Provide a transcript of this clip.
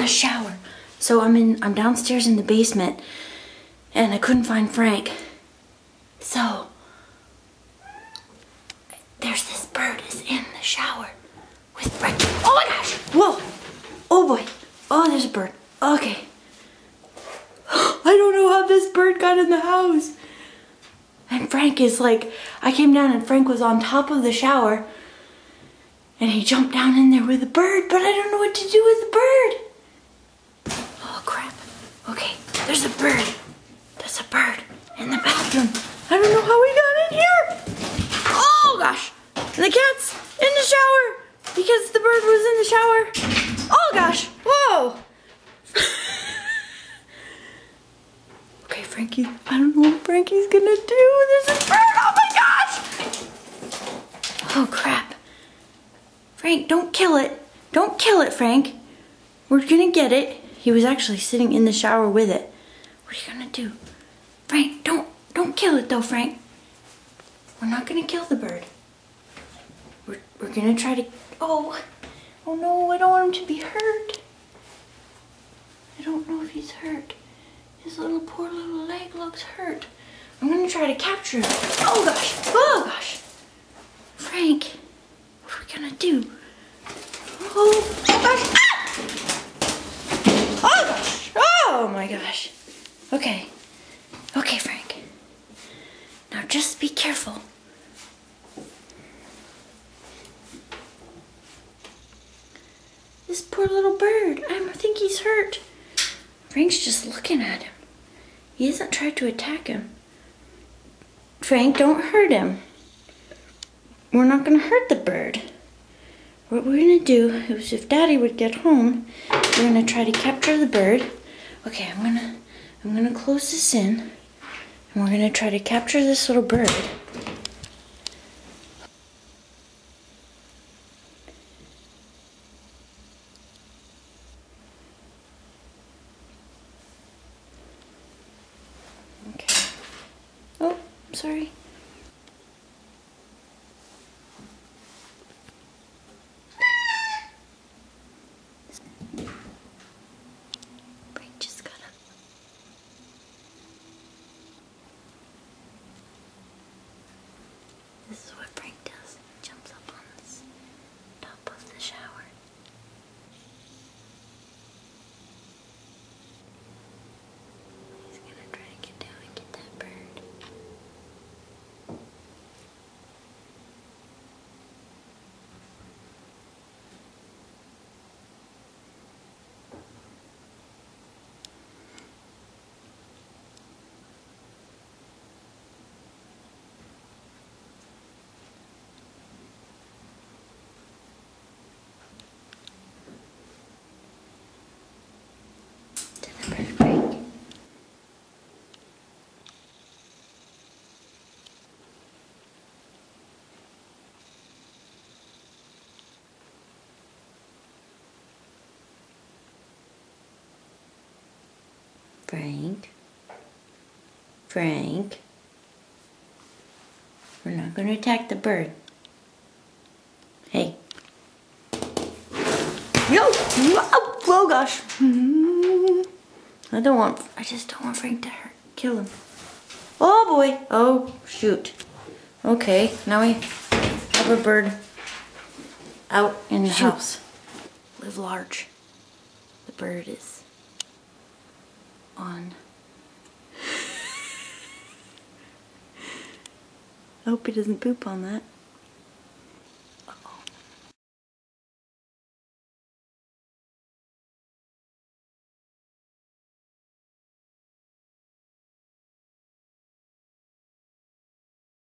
the shower. So I'm downstairs in the basement and I couldn't find Frank. So there's this bird is in the shower with Frank. Oh my gosh! Whoa! Oh boy! Oh, there's a bird. Okay. I don't know how this bird got in the house. And Frank is like, I came down and Frank was on top of the shower and he jumped down in there with the bird, but I don't know what to do with the bird. Oh crap. Okay, there's a bird. There's a bird in the bathroom. I don't know how we got in here. Oh gosh. And the cat's in the shower because the bird was in the shower. Oh gosh. Whoa. Okay, Frankie, I don't know what Frankie's gonna do. There's a bird. Oh my gosh. Oh crap. Frank, don't kill it. Don't kill it, Frank. We're gonna get it. He was actually sitting in the shower with it. What are you gonna do? Frank, don't kill it though, Frank. We're not gonna kill the bird. We're gonna try to, oh no, I don't want him to be hurt. I don't know if he's hurt. His poor little leg looks hurt. I'm gonna try to capture him. Oh gosh, oh gosh. Frank, what are we gonna do? Oh gosh, ah! Oh gosh, oh my gosh. Okay, okay Frank. Now just be careful. This poor little bird, I think he's hurt. Frank's just looking at him. He hasn't tried to attack him. Frank, don't hurt him. We're not gonna hurt the bird. What we're gonna do is if Daddy would get home, we're gonna try to capture the bird. Okay, I'm gonna close this in and we're gonna try to capture this little bird. Okay. Oh, sorry. Frank just got up. This is what Frank does. He jumps up on this top of the shower. He's gonna try to get down and get that bird. Frank. Frank. We're not going to attack the bird. Hey. No! Oh gosh. I just don't want Frank to kill him. Oh boy. Oh shoot. Okay, now we have a bird out in the house. Live large. The bird is on. I hope he doesn't poop on that.